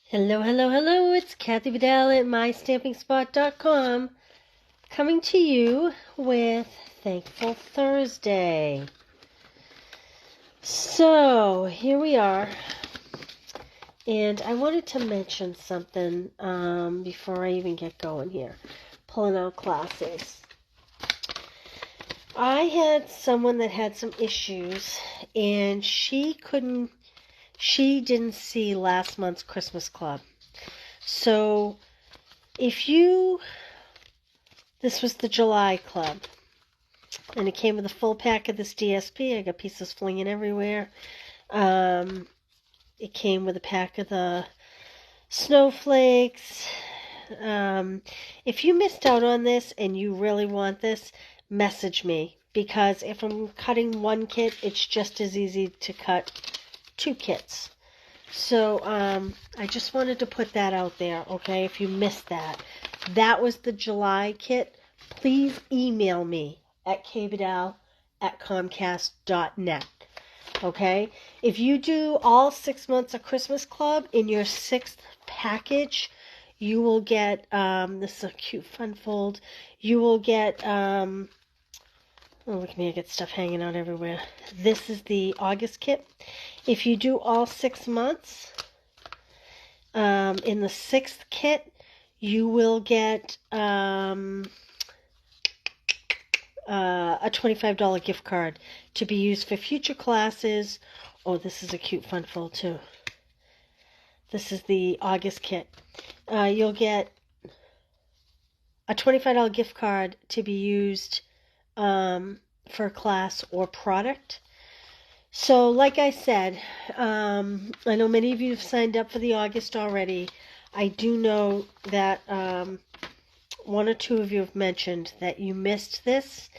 Hello, hello, hello. It's Kathy Vidal at MyStampingSpot.com coming to you with Thankful Thursday. So, here we are. And I wanted to mention something before I even get going here. Pulling out classes. I had someone that had some issues and she didn't see last month's Christmas Club. So, this was the July Club, and it came with a full pack of this DSP. I got pieces flinging everywhere. It came with a pack of the snowflakes. If you missed out on this and you really want this, message me, because if I'm cutting one kit, it's just as easy to cut two kits. So I just wanted to put that out there, okay, if you missed that. That was the July kit. Please email me at kvidal@comcast.net, okay? If you do all 6 months of Christmas Club in your 6th package, you will get, this is a cute fun fold, you will get, oh, look at me, I get stuff hanging out everywhere. This is the August kit. If you do all 6 months, in the 6th kit, you will get a $25 gift card to be used for future classes. Oh, this is a cute fun fold too. This is the August kit. You'll get a $25 gift card to be used for a class or product. So, like I said, I know many of you have signed up for the August already. I do know that one or two of you have mentioned that you missed this.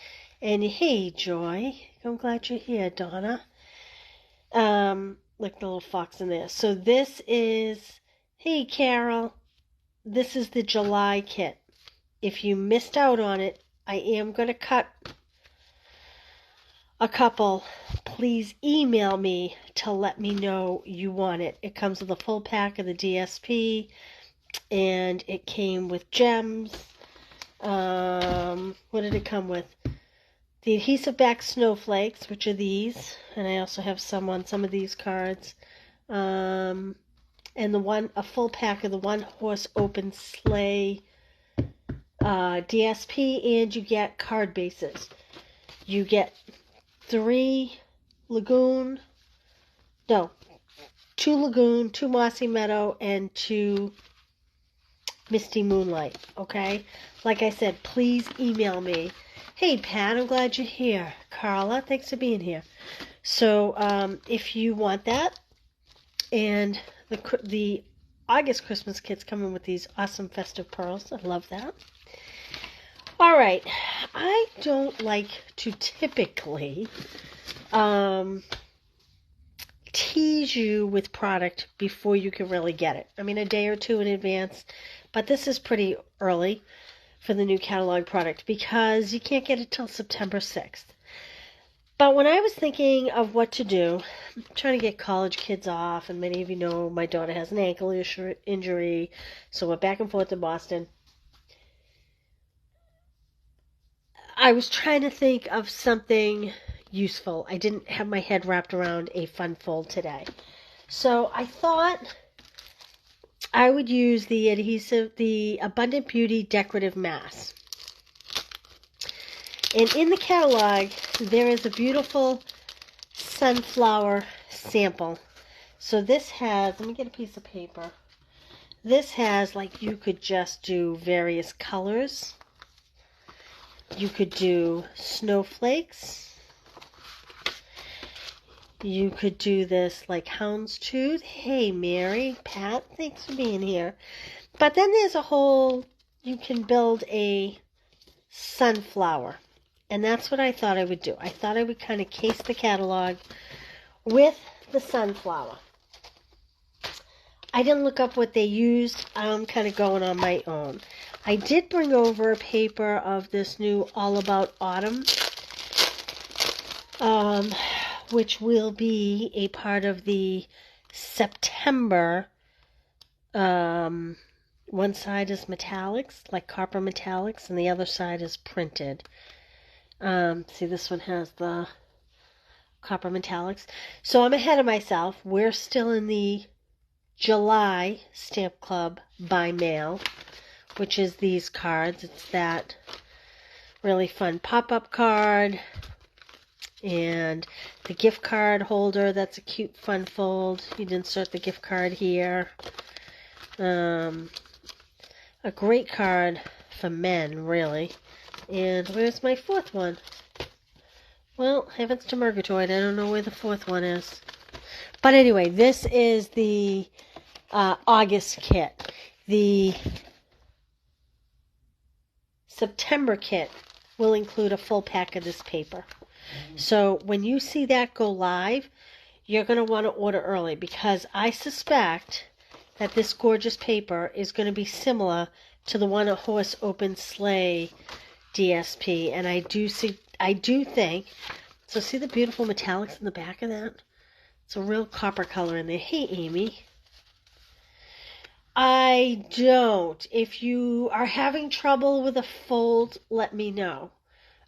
And hey, Joy, I'm glad you're here, Donna. Like the little fox in there. So this is, hey, Carol, this is the July kit. If you missed out on it, I am going to cut a couple. Please email me to let me know you want it. It comes with a full pack of the DSP, and it came with gems. What did it come with? The adhesive back snowflakes, which are these, and I also have some on some of these cards. And a full pack of the one horse open sleigh DSP, and you get card bases. You get 2 Lagoon, 2 Mossy Meadow, and 2 Misty Moonlight, okay? Like I said, please email me. Hey, Pat, I'm glad you're here. Carla, thanks for being here. So, if you want that, and the August Christmas kit's coming with these awesome festive pearls. I love that. All right, I don't like to typically tease you with product before you can really get it. I mean, a day or two in advance, but this is pretty early for the new catalog product because you can't get it till September 6th. But when I was thinking of what to do, I'm trying to get college kids off, and many of you know my daughter has an ankle injury, so we're back and forth to Boston. I was trying to think of something useful. I didn't have my head wrapped around a fun fold today. So I thought I would use the Abundant Beauty Decorative Mass. And in the catalog, there is a beautiful sunflower sample. So this has, let me get a piece of paper. This has, like, you could just do various colors. You could do snowflakes. You could do this like houndstooth. Hey, Mary, Pat, thanks for being here. But then there's a whole, you can build a sunflower. And that's what I thought I would do. I thought I would kind of case the catalog with the sunflower. I didn't look up what they used. I'm kind of going on my own. I did bring over a paper of this new All About Autumn, which will be a part of the September One side is metallics, like copper metallics, and the other side is printed. See, this one has the copper metallics. So I'm ahead of myself. We're still in the July Stamp Club by mail, which is these cards. It's that really fun pop-up card and the gift card holder. That's a cute fun fold. You'd insert the gift card here. A great card for men, really. And where's my fourth one? Well, heavens to Murgatroyd, I don't know where the fourth one is. But anyway, this is the August kit. The September kit will include a full pack of this paper. So when you see that go live, you're going to want to order early, because I suspect that this gorgeous paper is going to be similar to the One Horse Open Sleigh DSP. And I do think, so see the beautiful metallics in the back of that? It's a real copper color in there. Hey, Amy. I don't. If you are having trouble with a fold, let me know.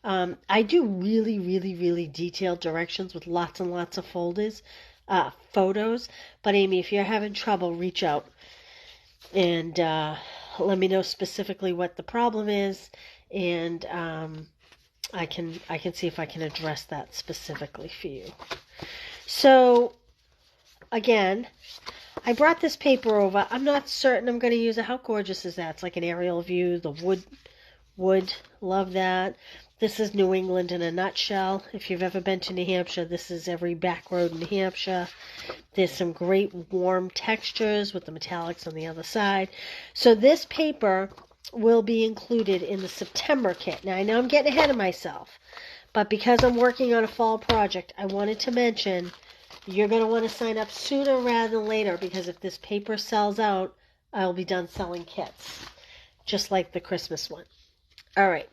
I do really, really, really detailed directions with lots and lots of photos. But Amy, if you're having trouble, reach out and let me know specifically what the problem is, and I can see if I can address that specifically for you. So again, I brought this paper over. I'm not certain I'm going to use it. How gorgeous is that? It's like an aerial view. The wood, love that. This is New England in a nutshell. If you've ever been to New Hampshire, this is every back road in New Hampshire. There's some great warm textures with the metallics on the other side. So this paper will be included in the September kit. Now, I know I'm getting ahead of myself, but because I'm working on a fall project, I wanted to mention you're going to want to sign up sooner rather than later, because if this paper sells out, I'll be done selling kits, just like the Christmas one. All right.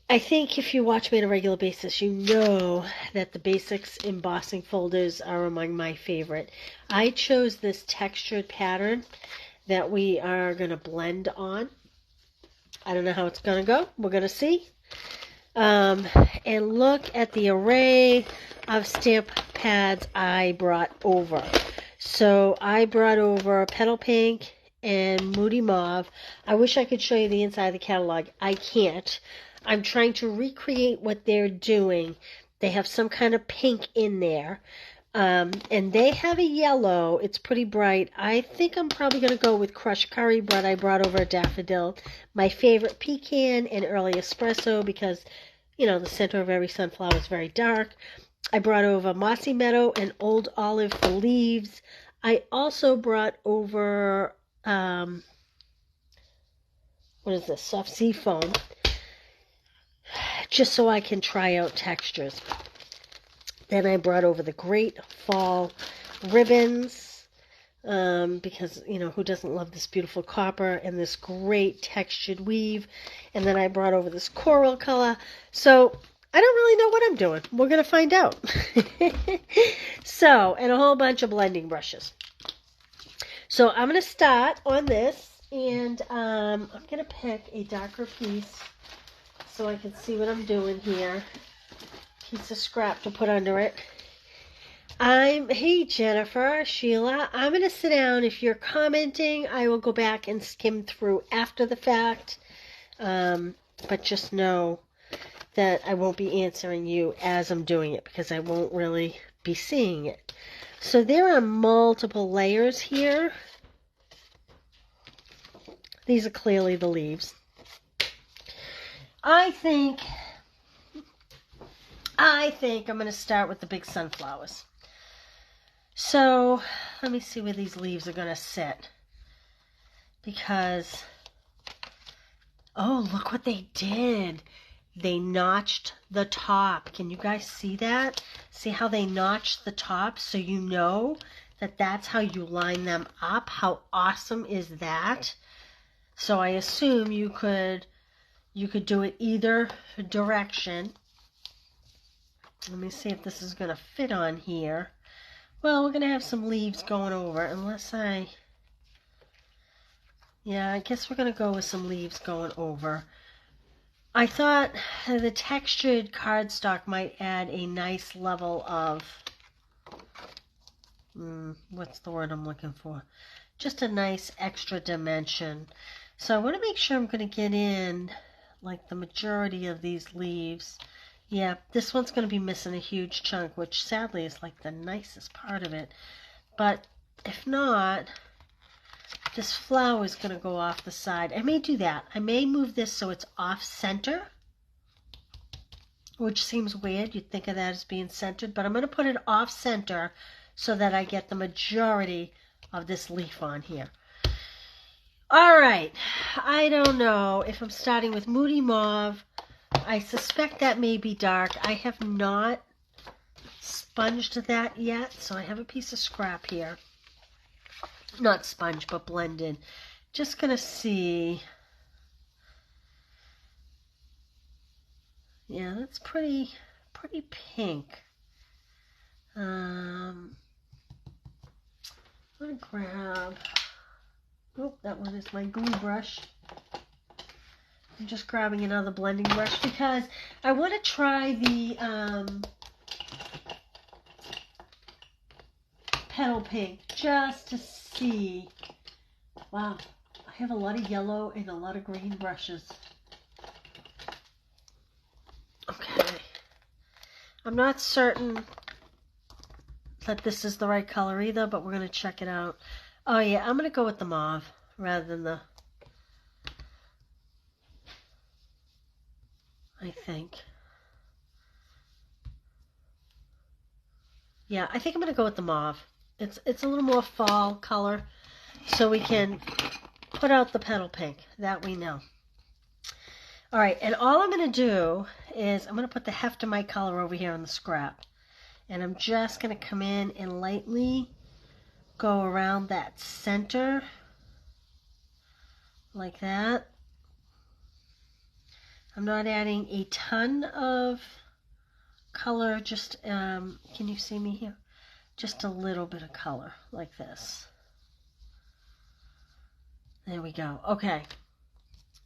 I think if you watch me on a regular basis, you know that the Basics embossing folders are among my favorite. I chose this textured pattern that we are going to blend on. I don't know how it's going to go. We're going to see. And look at the array of stamp pads I brought over. So I brought over Petal Pink and Moody Mauve. I wish I could show you the inside of the catalog. I can't. I'm trying to recreate what they're doing. They have some kind of pink in there. And they have a yellow. It's pretty bright. I think I'm probably going to go with crushed curry, but I brought over a daffodil. My favorite pecan and early espresso, because, you know, the center of every sunflower is very dark. I brought over mossy meadow and old olive for leaves. I also brought over, what is this? Soft sea foam. Just so I can try out textures. Then I brought over the great fall ribbons, because, you know, who doesn't love this beautiful copper and this great textured weave. And then I brought over this coral color. So I don't really know what I'm doing. We're going to find out. So, and a whole bunch of blending brushes. So I'm going to start on this, and I'm going to pick a darker piece so I can see what I'm doing here. Piece of scrap to put under it. Hey Jennifer, Sheila, I'm going to sit down. If you're commenting, I will go back and skim through after the fact. But just know that I won't be answering you as I'm doing it, because I won't really be seeing it. So there are multiple layers here. These are clearly the leaves. I think I'm going to start with the big sunflowers. So let me see where these leaves are going to sit. Because, oh, look what they did. They notched the top. Can you guys see that? See how they notched the top, so you know that that's how you line them up? How awesome is that? So I assume you could do it either direction. Let me see if this is going to fit on here. Well, we're going to have some leaves going over, unless I Yeah, I guess we're going to go with some leaves going over. I thought the textured cardstock might add a nice level of, what's the word I'm looking for? Just a nice extra dimension. So I want to make sure I'm going to get in like the majority of these leaves. Yeah, this one's going to be missing a huge chunk, which sadly is like the nicest part of it. But if not, this flower is going to go off the side. I may do that. I may move this so it's off center, which seems weird. You'd think of that as being centered, but I'm going to put it off center so that I get the majority of this leaf on here. All right, I don't know if I'm starting with Moody Mauve. I suspect that may be dark. I have not sponged that yet, so I have a piece of scrap here. Not sponge, but blended. Just gonna see. Yeah, that's pretty pink. I'm gonna grab. Oh, that one is my glue brush. I'm just grabbing another blending brush because I want to try the petal pink just to see. Wow, I have a lot of yellow and a lot of green brushes. Okay, I'm not certain that this is the right color either, but we're going to check it out. Oh yeah, I'm going to go with the mauve rather than the, I think. Yeah, I think I'm going to go with the mauve. It's a little more fall color, so we can put out the petal pink. That we know. All right, and all I'm going to do is I'm going to put the heft of my color over here on the scrap. And I'm just going to come in and lightly go around that center like that. I'm not adding a ton of color, just, can you see me here? Just a little bit of color like this. There we go. Okay.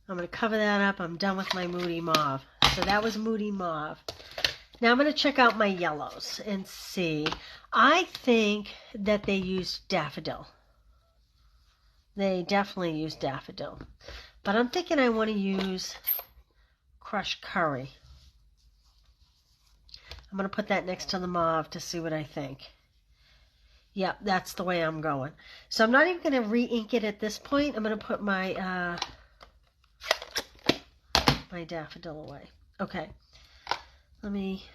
I'm going to cover that up. I'm done with my Moody Mauve. So that was Moody Mauve. Now I'm going to check out my yellows and see. I think that they used daffodil. They definitely used daffodil. But I'm thinking I want to use crushed curry. I'm going to put that next to the mauve to see what I think. Yep, that's the way I'm going. So I'm not even going to re-ink it at this point. I'm going to put my my daffodil away. Okay. Let me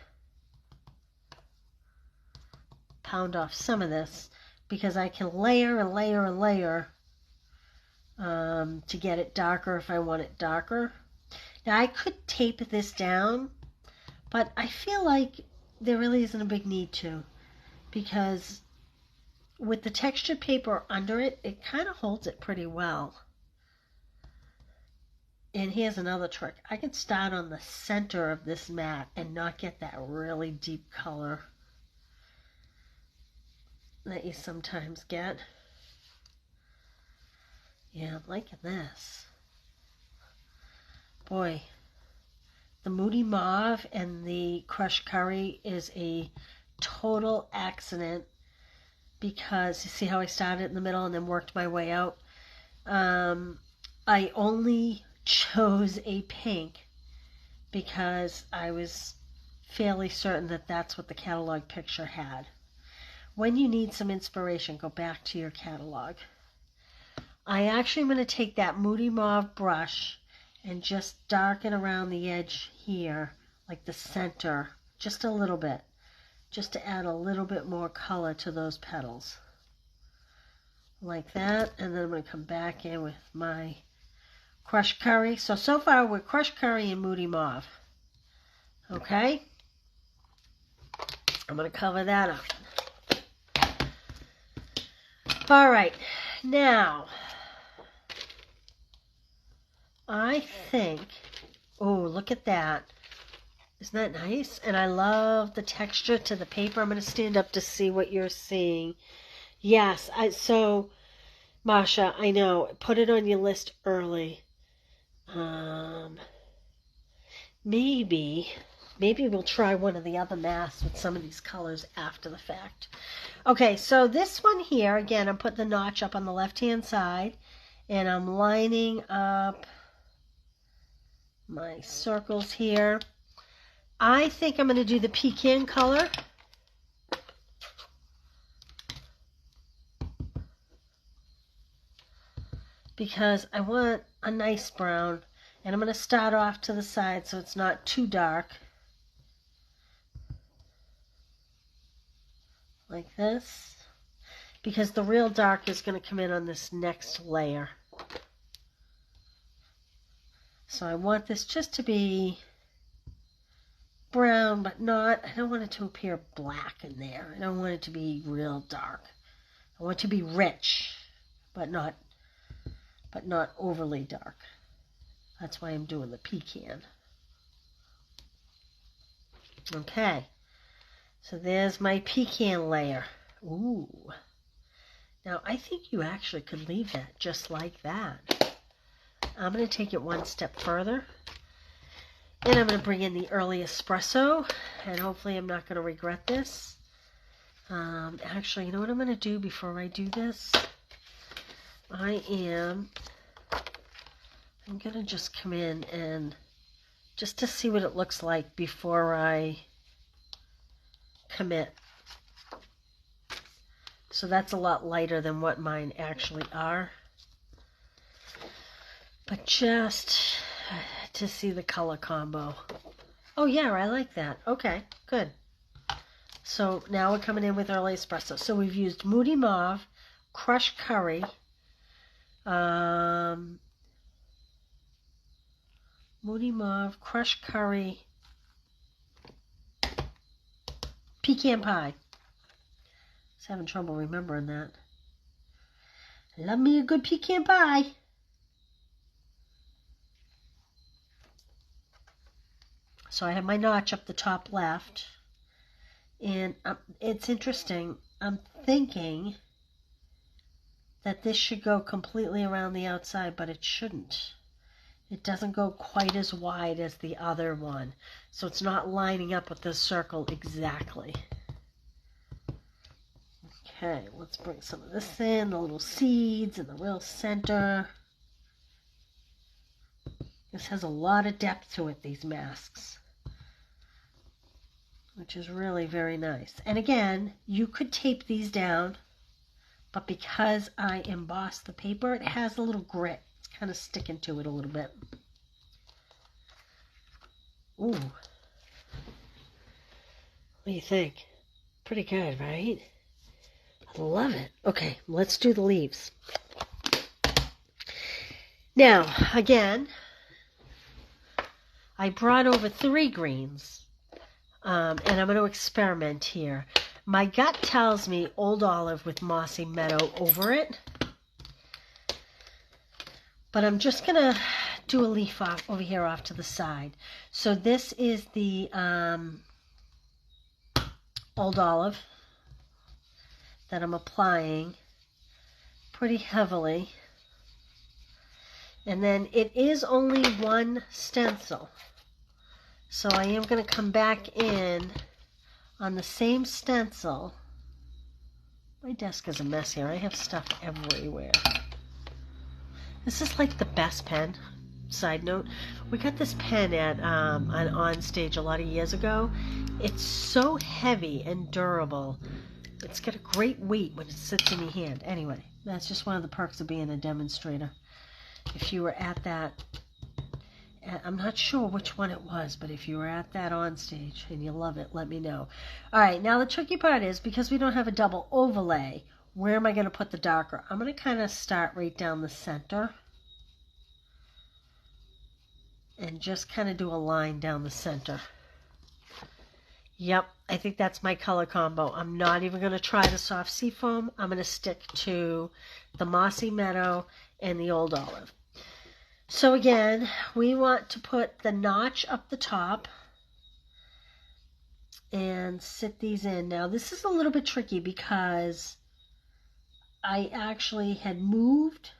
pound off some of this because I can layer and layer and layer to get it darker if I want it darker. Now I could tape this down, but I feel like there really isn't a big need to, because with the textured paper under it, it kind of holds it pretty well. And here's another trick. I can start on the center of this mat and not get that really deep color that you sometimes get. Yeah, I'm liking this. Boy, the Moody Mauve and the crushed curry is a total accident, because you see how I started in the middle and then worked my way out. I only chose a pink because I was fairly certain that that's what the catalog picture had. When you need some inspiration, go back to your catalog. I actually am going to take that Moody Mauve brush and just darken around the edge here, like the center, just a little bit, just to add a little bit more color to those petals. Like that, and then I'm going to come back in with my crushed curry. So far we're crushed curry and Moody Mauve. Okay? I'm going to cover that up. All right, now I think, oh, look at that. Isn't that nice? And I love the texture to the paper. I'm going to stand up to see what you're seeing. Yes, so Masha, I know. Put it on your list early. Maybe we'll try one of the other masks with some of these colors after the fact. Okay, so this one here, again, I'm putting the notch up on the left-hand side, and I'm lining up my circles here. I think I'm going to do the pecan color. Because I want a nice brown, and I'm going to start off to the side so it's not too dark. Like this. Because the real dark is going to come in on this next layer. So I want this just to be brown, but not, I don't want it to appear black in there. I don't want it to be real dark. I want it to be rich, but not overly dark. That's why I'm doing the pecan. Okay, so there's my pecan layer. Ooh. Now, I think you actually could leave that just like that. I'm going to take it one step further. And I'm going to bring in the early espresso. And hopefully I'm not going to regret this. Actually, you know what I'm going to do before I do this? I'm going to just come in and just to see what it looks like before I commit. So that's a lot lighter than what mine actually are. But just to see the color combo. Oh yeah, I like that. Okay, good. So now we're coming in with early espresso. So we've used Moody Mauve, Crushed Curry, Moody Mauve, Crushed Curry, Pecan Pie. I was having trouble remembering that. I love me a good pecan pie. So I have my notch up the top left. And it's interesting. I'm thinking that this should go completely around the outside, but it shouldn't. It doesn't go quite as wide as the other one. So it's not lining up with the circle exactly. Okay, let's bring some of this in, the little seeds in the real center. This has a lot of depth to it, these masks, which is really very nice. And again, you could tape these down, but because I embossed the paper, it has a little grit. It's kind of sticking to it a little bit. Ooh. What do you think? Pretty good, right? I love it. Okay, let's do the leaves. Now, again, I brought over 3 greens, and I'm going to experiment here. My gut tells me Old Olive with Mossy Meadow over it, but I'm just going to do a leaf off over here off to the side. So this is the Old Olive that I'm applying pretty heavily. And then it is only one stencil. So I am going to come back in on the same stencil. My desk is a mess here. I have stuff everywhere. This is like the best pen. Side note, we got this pen at on stage a lot of years ago. It's so heavy and durable. It's got a great weight when it sits in your hand. Anyway, that's just one of the perks of being a demonstrator. If you were at that, I'm not sure which one it was, but if you were at that on stage and you love it, let me know. All right, now the tricky part is, because we don't have a double overlay, where am I going to put the darker? I'm going to kind of start right down the center and just kind of do a line down the center. Yep, I think that's my color combo. I'm not even going to try the soft seafoam. I'm going to stick to the Mossy Meadow and the Old Olive. So again, we want to put the notch up the top and sit these in. Now this is a little bit tricky because I actually had moved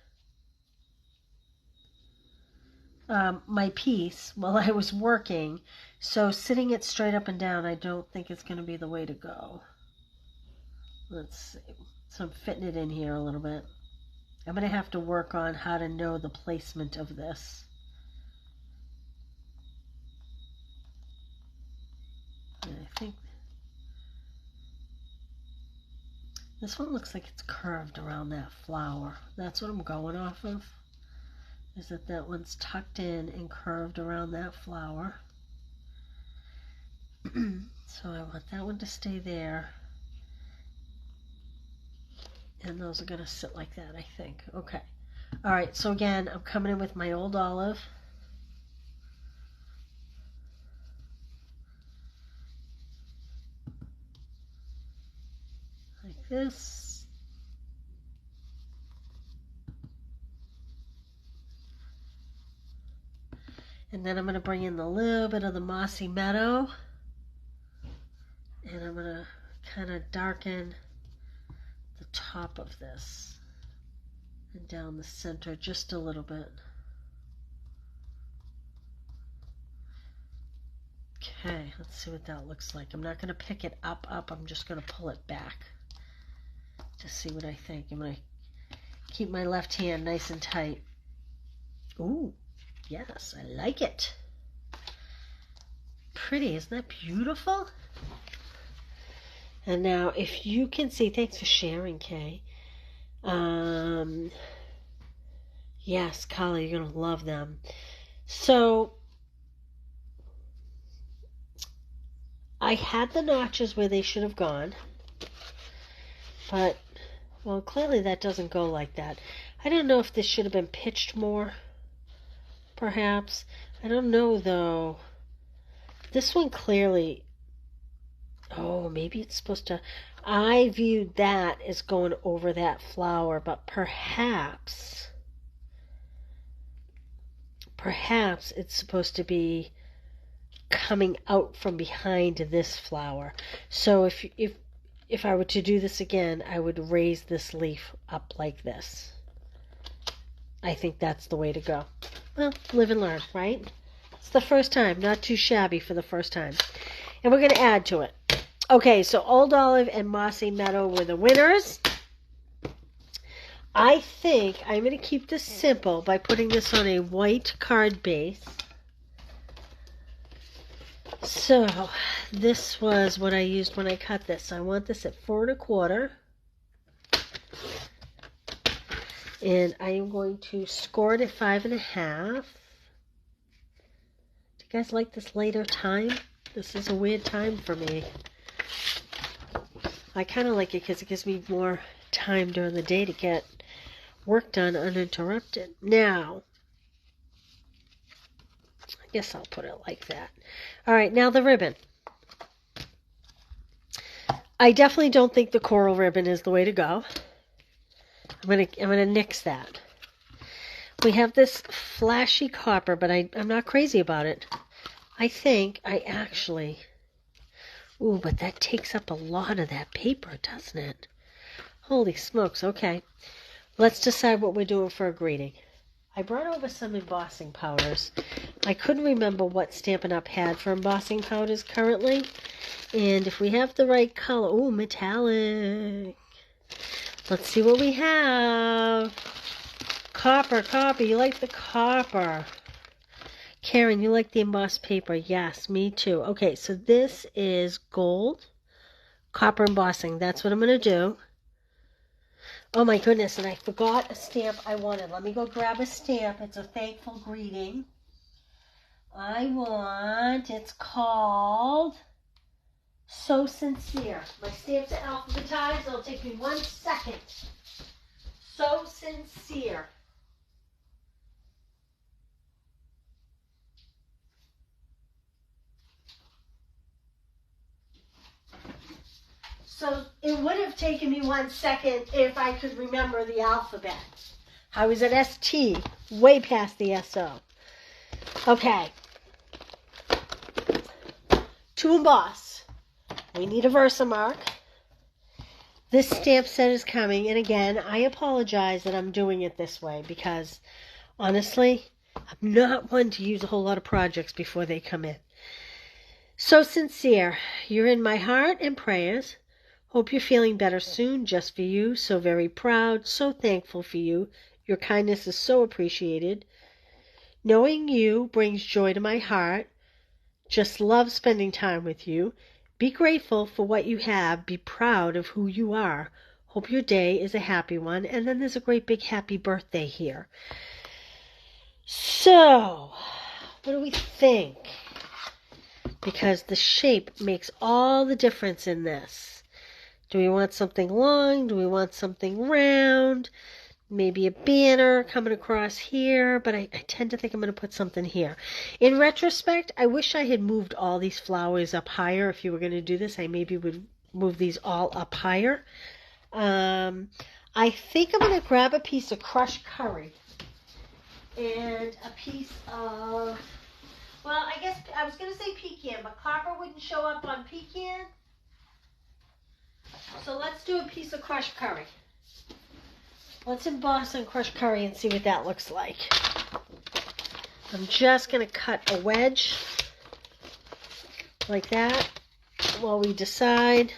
my piece while I was working, so sitting it straight up and down I don't think it's going to be the way to go. Let's see. So I'm fitting it in here a little bit. I'm going to have to work on how to know the placement of this. And I think this one looks like it's curved around that flower. That's what I'm going off of. Is that one's tucked in and curved around that flower. So I want that one to stay there. And those are going to sit like that, I think. Okay. All right, so again, I'm coming in with my old olive. Like this. And then I'm going to bring in a little bit of the mossy meadow. And I'm going to kind of darken the top of this. And down the center just a little bit. Okay, let's see what that looks like. I'm not going to pick it up. I'm just going to pull it back to see what I think. I'm going to keep my left hand nice and tight. Ooh, yes, I like it. Pretty, isn't that beautiful? And now, if you can see, thanks for sharing, Kay. Yes, Kali, you're going to love them. So, I had the notches where they should have gone. But, well, clearly that doesn't go like that. I don't know if this should have been pitched more, perhaps. I don't know, though. This one clearly... Oh, maybe it's supposed to... I viewed that as going over that flower, but perhaps it's supposed to be coming out from behind this flower. So if I were to do this again, I would raise this leaf up like this. I think that's the way to go. Well, live and learn, right? It's the first time, not too shabby for the first time. And we're going to add to it. Okay, so Old Olive and Mossy Meadow were the winners. I think I'm going to keep this simple by putting this on a white card base. So, this was what I used when I cut this. I want this at 4 1/4. And I am going to score it at 5 1/2. Do you guys like this later time? This is a weird time for me. I kind of like it because it gives me more time during the day to get work done uninterrupted. Now, I guess I'll put it like that. All right, now the ribbon. I definitely don't think the coral ribbon is the way to go. I'm gonna nix that. We have this flashy copper, but I'm not crazy about it. I think I actually... Ooh, but that takes up a lot of that paper, doesn't it? Holy smokes, okay. Let's decide what we're doing for a greeting. I brought over some embossing powders. I couldn't remember what Stampin' Up! Had for embossing powders currently. And if we have the right color... Ooh, metallic. Let's see what we have. Copper. You like the copper. Karen, you like the embossed paper? Yes, me too. Okay, so this is gold, copper embossing. That's what I'm going to do. Oh my goodness, and I forgot a stamp I wanted. Let me go grab a stamp. It's a thankful greeting. It's called So Sincere. My stamps are alphabetized. It'll take me 1 second. So Sincere. So it would have taken me 1 second if I could remember the alphabet. I was at ST, way past the SO. Okay. To emboss, we need a Versamark. This stamp set is coming, and again, I apologize that I'm doing it this way because, honestly, I'm not one to use a whole lot of projects before they come in. So sincere. You're in my heart and prayers. Hope you're feeling better soon, just for you. So very proud, so thankful for you. Your kindness is so appreciated. Knowing you brings joy to my heart. Just love spending time with you. Be grateful for what you have. Be proud of who you are. Hope your day is a happy one. And then there's a great big happy birthday here. So, what do we think? Because the shape makes all the difference in this. Do we want something long? Do we want something round? Maybe a banner coming across here, but I tend to think I'm going to put something here. In retrospect, I wish I had moved all these flowers up higher. If you were going to do this, I maybe would move these all up higher. I think I'm going to grab a piece of crushed curry and a piece of, well, I guess I was going to say pecan, but copper wouldn't show up on pecan. So let's do a piece of crushed curry. Let's emboss some crushed curry and see what that looks like. I'm just going to cut a wedge like that while we decide.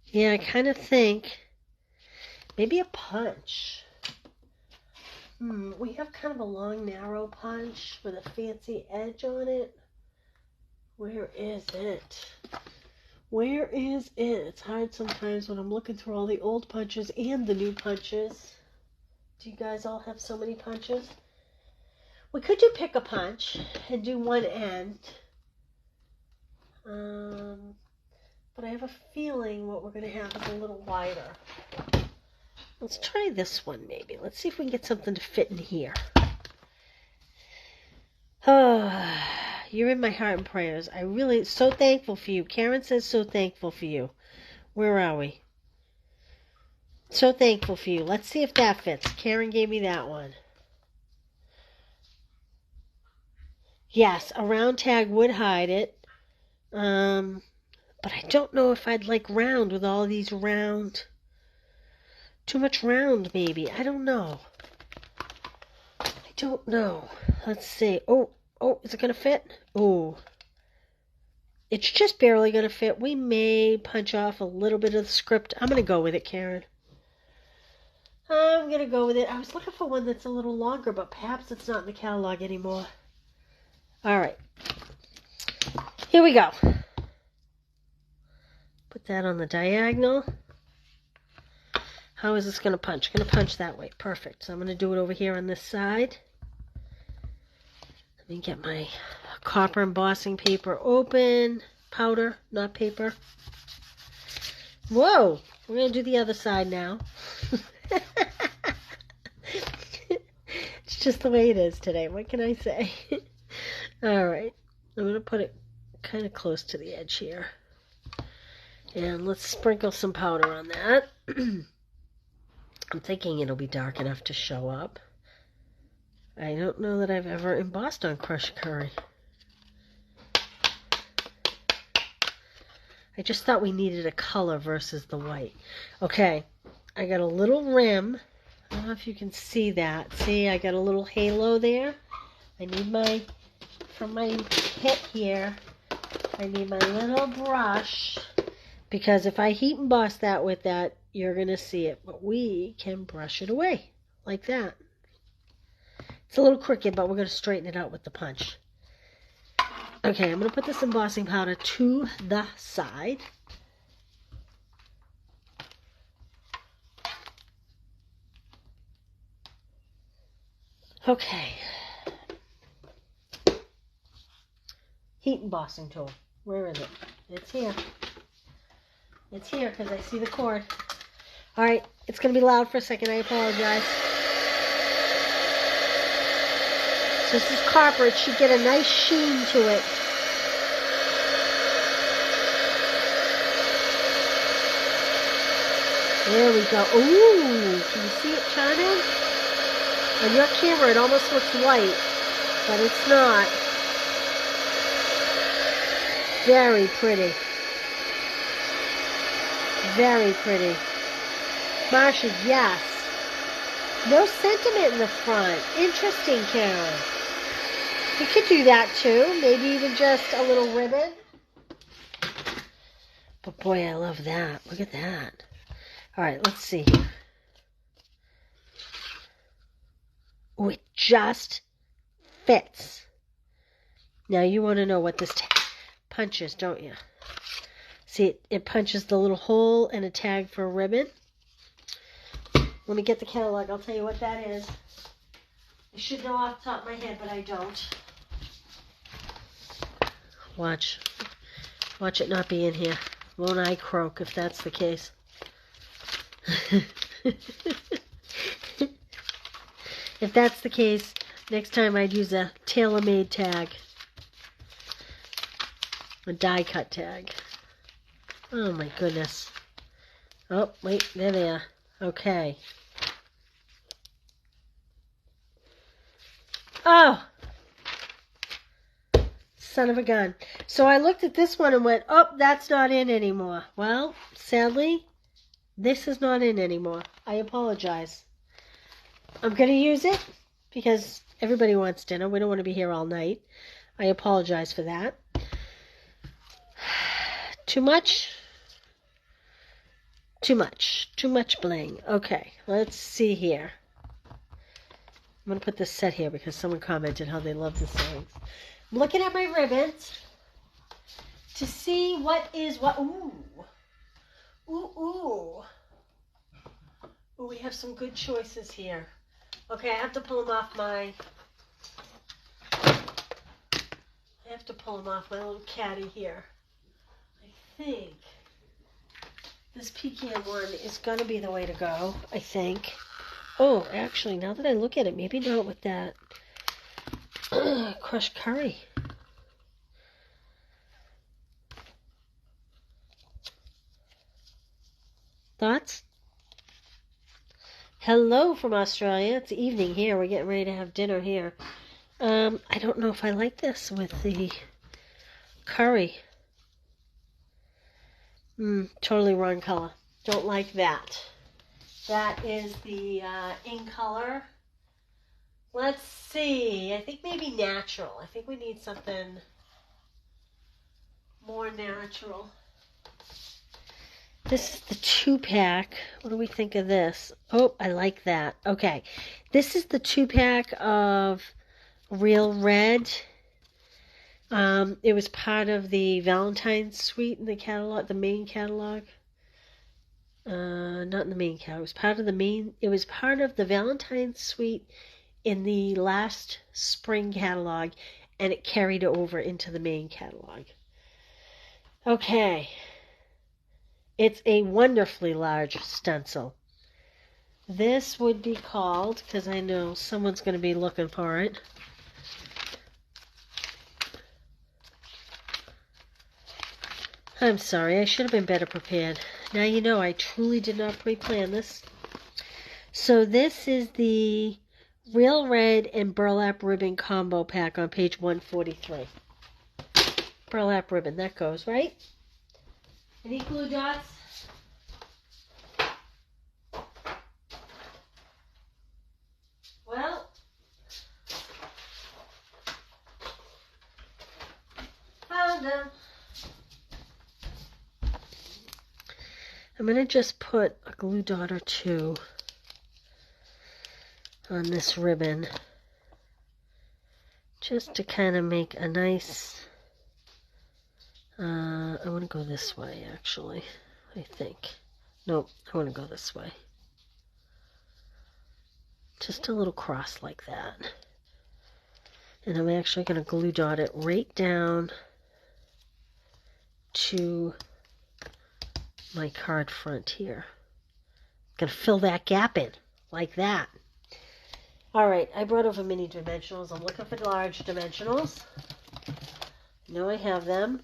Yeah, I kind of think maybe a punch. We have kind of a long, narrow punch with a fancy edge on it. Where is it? Where is it? It's hard sometimes when I'm looking through all the old punches and the new punches. Do you guys all have so many punches? We could do pick a punch and do one end. But I have a feeling what we're going to have is a little wider. Let's try this one maybe. Let's see if we can get something to fit in here. You're in my heart and prayers. I really, so thankful for you. Karen says so thankful for you. Where are we? So thankful for you. Let's see if that fits. Karen gave me that one. Yes, a round tag would hide it. But I don't know if I'd like round with all these round. Too much round, maybe. I don't know. Let's see. Oh, is it going to fit? Oh. It's just barely going to fit. We may punch off a little bit of the script. I'm going to go with it, Karen. I'm going to go with it. I was looking for one that's a little longer, but perhaps it's not in the catalog anymore. All right. Here we go. Put that on the diagonal. How is this going to punch? Going to punch that way. Perfect. So I'm going to do it over here on this side. Let me get my copper embossing paper open. Powder, not paper. Whoa! We're going to do the other side now. It's just the way it is today. What can I say? All right. I'm going to put it kind of close to the edge here. And let's sprinkle some powder on that. I'm thinking it'll be dark enough to show up. I don't know that I've ever embossed on crushed curry. I just thought we needed a color versus the white. Okay, I got a little rim. I don't know if you can see that. See, I got a little halo there. I need from my hit here, I need my little brush. Because if I heat emboss that with that, you're going to see it. But we can brush it away like that. It's a little crooked, but we're going to straighten it out with the punch. Okay, I'm going to put this embossing powder to the side. Okay. Heat embossing tool. Where is it? It's here. It's here because I see the cord. All right, it's going to be loud for a second. I apologize. So this is copper. It should get a nice sheen to it. There we go. Ooh, can you see it shining? On your camera, it almost looks white, but it's not. Very pretty. Very pretty. Marsha, yes. No sentiment in the front. Interesting, Karen. You could do that too. Maybe even just a little ribbon. But boy, I love that. Look at that. All right, let's see here. Oh, it just fits. Now you want to know what this punches, don't you? See, it punches the little hole and a tag for a ribbon. Let me get the catalog. I'll tell you what that is. I should know off the top of my head, but I don't. Watch it not be in here. Won't I croak if that's the case? If that's the case, next time I'd use a tailor-made tag. A die-cut tag. Oh my goodness. Oh, wait, there they are. Okay. Oh! Son of a gun. So I looked at this one and went, oh, that's not in anymore. Well, sadly, this is not in anymore. I apologize. I'm going to use it because everybody wants dinner. We don't want to be here all night. I apologize for that. Too much? Too much. Too much bling. Okay, let's see here. I'm going to put this set here because someone commented how they love the sayings. I'm looking at my ribbons to see what is what. Ooh. Ooh, ooh. Ooh, we have some good choices here. Okay, I have to pull them off my little caddy here. I think this pecan one is going to be the way to go, I think. Oh, actually, now that I look at it, maybe not with that crushed curry. Thoughts? Hello from Australia. It's evening here. We're getting ready to have dinner here. I don't know if I like this with the curry. Totally wrong color. Don't like that. That is the in color. Let's see. I think maybe natural. I think we need something more natural. This is the 2-pack. What do we think of this? Oh, I like that. Okay. This is the 2-pack of Real Red. It was part of the Valentine's Suite in the catalog, the main catalog. Not in the main catalog. It was part of the Valentine's Suite in the last spring catalog, and it carried over into the main catalog. Okay. It's a wonderfully large stencil. This would be called, because I know someone's going to be looking for it. I'm sorry, I should have been better prepared. Now you know I truly did not pre-plan this. So this is the Real Red and Burlap Ribbon Combo Pack on page 143. Burlap ribbon, that goes, right? Any glue dots? Well, found them. I'm going to just put a glue dot or two on this ribbon just to kind of make a nice, I want to go this way actually, I think. Nope, I want to go this way. Just a little cross like that. And I'm actually going to glue dot it right down to my card front here. Gonna fill that gap in like that. Alright, I brought over mini dimensionals. I'm looking for large dimensionals. I know I have them.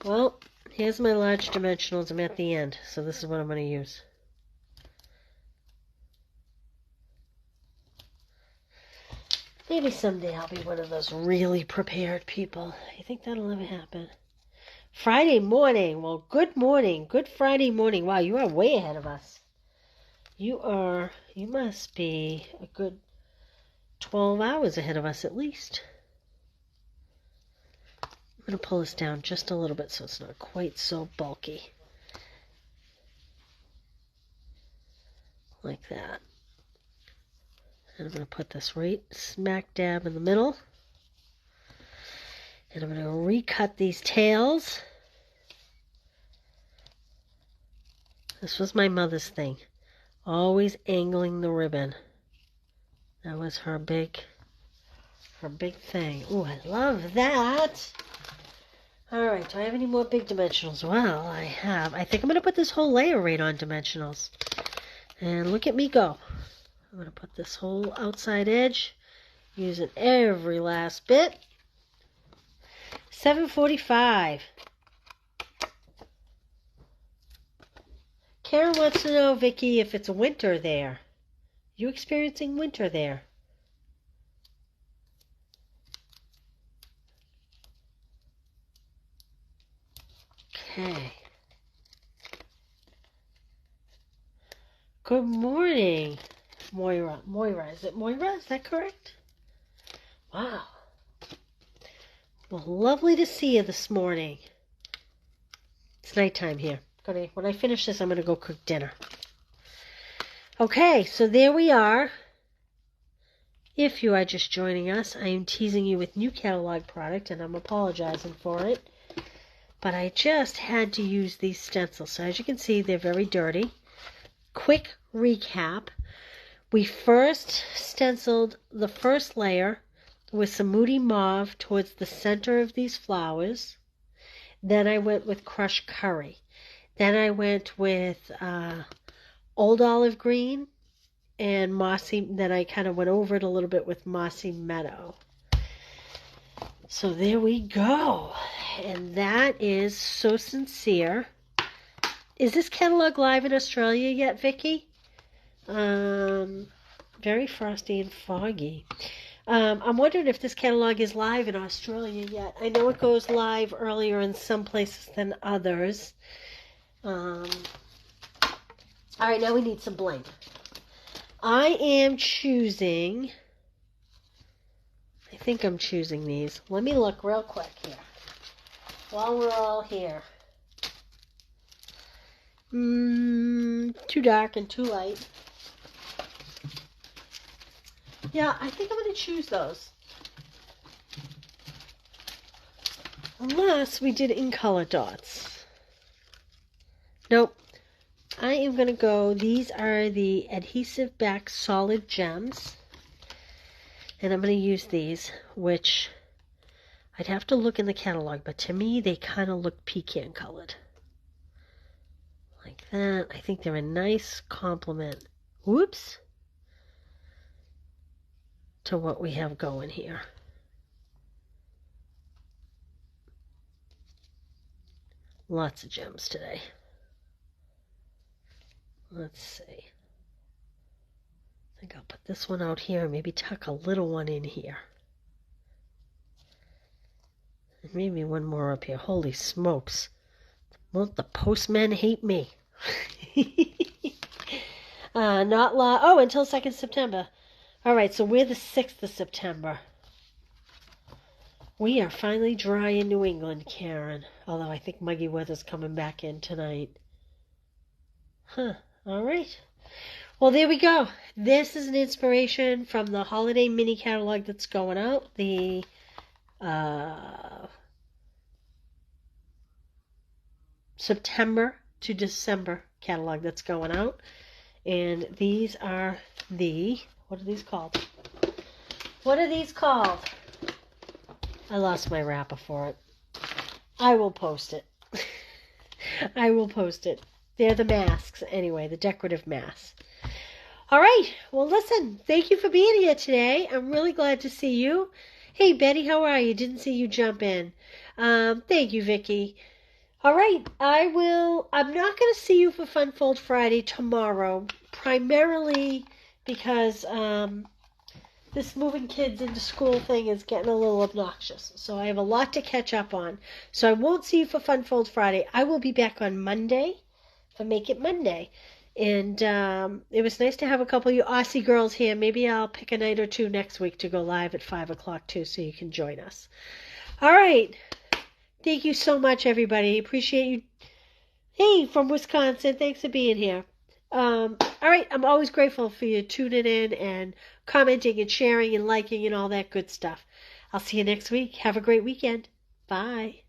Well, here's my large dimensionals. I'm at the end, so this is what I'm going to use. Maybe someday I'll be one of those really prepared people. You think that'll ever happen? Friday morning. Well, good morning. Good Friday morning. Wow, you are way ahead of us. You must be a good 12 hours ahead of us at least. I'm going to pull this down just a little bit so it's not quite so bulky. Like that. And I'm going to put this right smack dab in the middle. And I'm going to recut these tails. This was my mother's thing. Always angling the ribbon. That was her big thing. Ooh, I love that. Alright, do I have any more big dimensionals? Well, I have. I think I'm going to put this whole layer right on dimensionals. And look at me go. I'm going to put this whole outside edge, using every last bit. 7:45. Karen wants to know, Vicki, if it's winter there. You experiencing winter there? Okay. Good morning, Moira. Moira, is it Moira? Is that correct? Wow. Well, lovely to see you this morning. It's nighttime here. When I finish this, I'm going to go cook dinner. Okay, so there we are. If you are just joining us, I am teasing you with new catalog product, and I'm apologizing for it. But I just had to use these stencils. So as you can see, they're very dirty. Quick recap. We first stenciled the first layer with some Moody Mauve towards the center of these flowers. Then I went with crushed curry. Then I went with Old Olive Green and Mossy. Then I kind of went over it a little bit with Mossy Meadow. So there we go. And that is So Sincere. Is this catalog live in Australia yet, Vicki? Very frosty and foggy. I'm wondering if this catalog is live in Australia yet. I know it goes live earlier in some places than others. All right, now we need some bling. I am choosing... I think I'm choosing these. Let me look real quick here. While we're all here. Too dark and too light. Yeah, I think I'm going to choose those. Unless we did in color dots. Nope. I am going to go, these are the adhesive back solid gems. And I'm going to use these, which I'd have to look in the catalog, but to me they kind of look pecan colored. Like that. I think they're a nice complement. Whoops. To what we have going here. Lots of gems today. Let's see. I think I'll put this one out here and maybe tuck a little one in here. And maybe one more up here. Holy smokes. Won't the postmen hate me? Until 2nd September. All right, so we're the 6th of September. We are finally dry in New England, Karen. Although I think muggy weather's coming back in tonight. Huh. All right. Well, there we go. This is an inspiration from the holiday mini catalog that's going out. The September to December catalog that's going out. And these are the... What are these called? What are these called? I lost my wrapper for it. I will post it. I will post it. They're the masks, anyway, the decorative masks. All right. Well, listen, thank you for being here today. I'm really glad to see you. Hey, Betty, how are you? Didn't see you jump in. Thank you, Vicki. All right. I'm not going to see you for Fun Fold Friday tomorrow, primarily because this moving kids into school thing is getting a little obnoxious. So I have a lot to catch up on. So I won't see you for Fun Fold Friday. I will be back on Monday for Make It Monday. And it was nice to have a couple of you Aussie girls here. Maybe I'll pick a night or two next week to go live at 5 o'clock too, so you can join us. All right. Thank you so much, everybody. Appreciate you. Hey, from Wisconsin. Thanks for being here. All right. I'm always grateful for you tuning in and commenting and sharing and liking and all that good stuff. I'll see you next week. Have a great weekend. Bye.